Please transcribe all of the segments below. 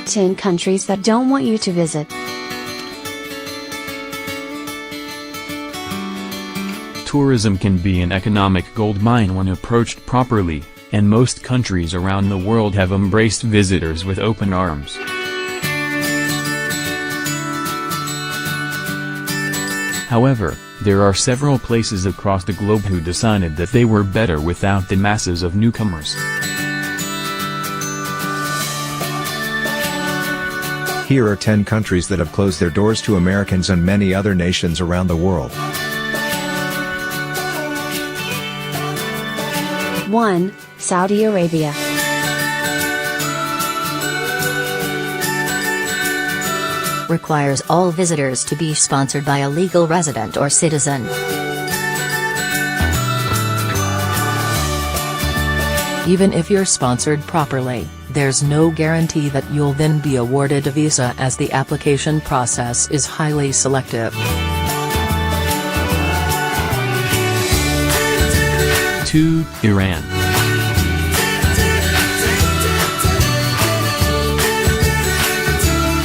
10 countries that don't want you to visit. Tourism can be an economic goldmine when approached properly, and most countries around the world have embraced visitors with open arms. However, there are several places across the globe who decided that they were better without the masses of newcomers. Here are 10 countries that have closed their doors to Americans and many other nations around the world. 1. Saudi Arabia. Requires all visitors to be sponsored by a legal resident or citizen. Even if you're sponsored properly, there's no guarantee that you'll then be awarded a visa, as the application process is highly selective. 2. Iran.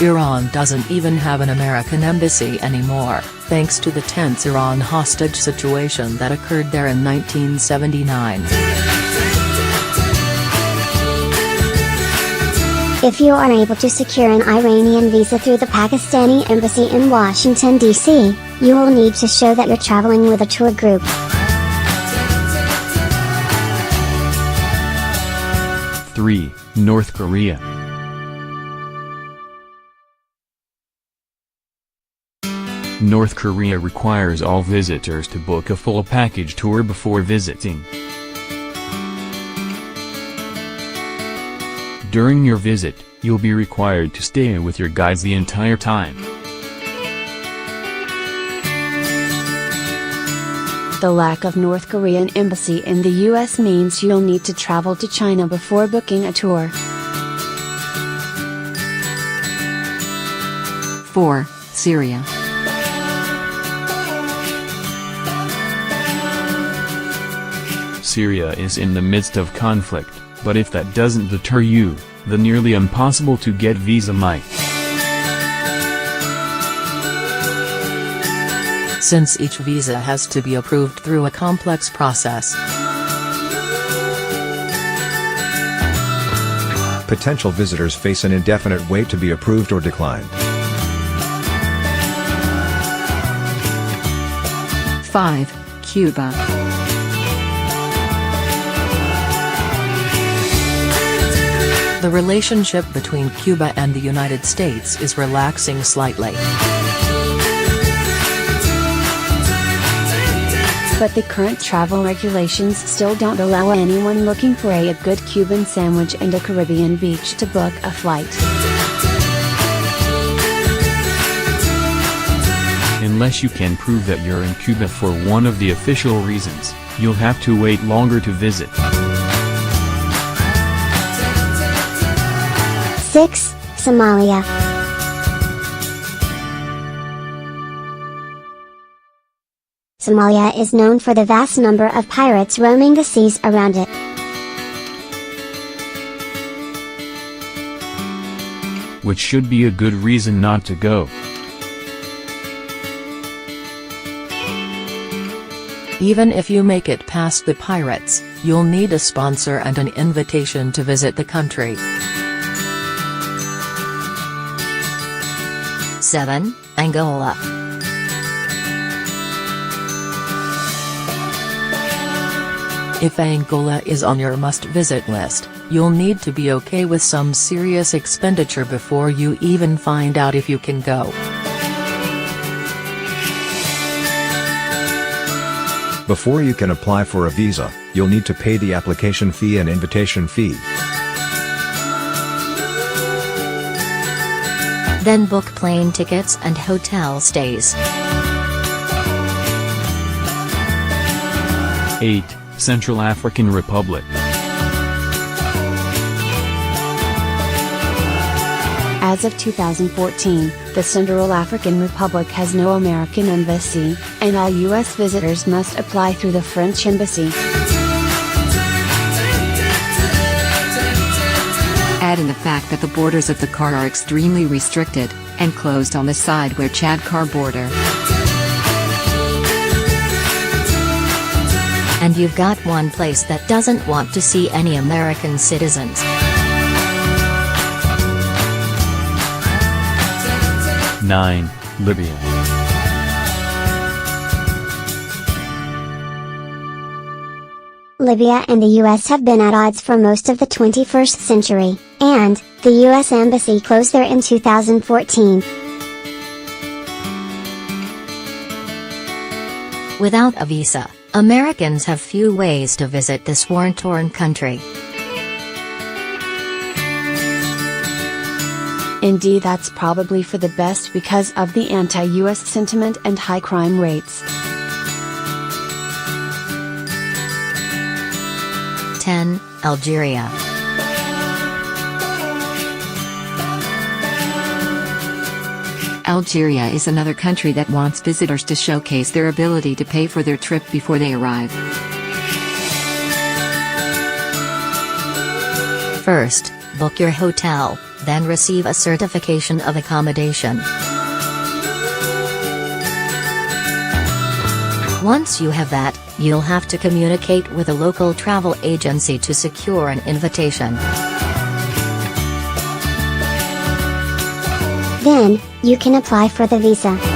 Iran doesn't even have an American embassy anymore, thanks to the tense Iran hostage situation that occurred there in 1979. If you are unable to secure an Iranian visa through the Pakistani embassy in Washington, D.C., you will need to show that you're traveling with a tour group. 3. North Korea. North Korea requires all visitors to book a full package tour before visiting. During your visit, you'll be required to stay with your guides the entire time. The lack of North Korean embassy in the US means you'll need to travel to China before booking a tour. 4. Syria. Syria is in the midst of conflict, but if that doesn't deter you, the nearly impossible to get visa might. Since each visa has to be approved through a complex process. Potential visitors face an indefinite wait to be approved or declined. 5. Cuba. The relationship between Cuba and the United States is relaxing slightly. But the current travel regulations still don't allow anyone looking for a good Cuban sandwich and a Caribbean beach to book a flight. Unless you can prove that you're in Cuba for one of the official reasons, you'll have to wait longer to visit. 6. Somalia. Somalia is known for the vast number of pirates roaming the seas around it. Which should be a good reason not to go. Even if you make it past the pirates, you'll need a sponsor and an invitation to visit the country. 7. Angola. If Angola is on your must-visit list, you'll need to be okay with some serious expenditure before you even find out if you can go. Before you can apply for a visa, you'll need to pay the application fee and invitation fee. Then book plane tickets and hotel stays. 8. Central African Republic. As of 2014, the Central African Republic has no American embassy, and all U.S. visitors must apply through the French embassy. add in the fact that the borders of the car are extremely restricted, and closed on the side where Chad car border. And you've got one place that doesn't want to see any American citizens. 9. Libya. Libya and the US have been at odds for most of the 21st century, and the US Embassy closed there in 2014. Without a visa, Americans have few ways to visit this war-torn country. Indeed, that's probably for the best because of the anti-US sentiment and high crime rates. 10. Algeria. Algeria is another country that wants visitors to showcase their ability to pay for their trip before they arrive. First, book your hotel, then receive a certification of accommodation. Once you have that, you'll have to communicate with a local travel agency to secure an invitation. Then, you can apply for the visa.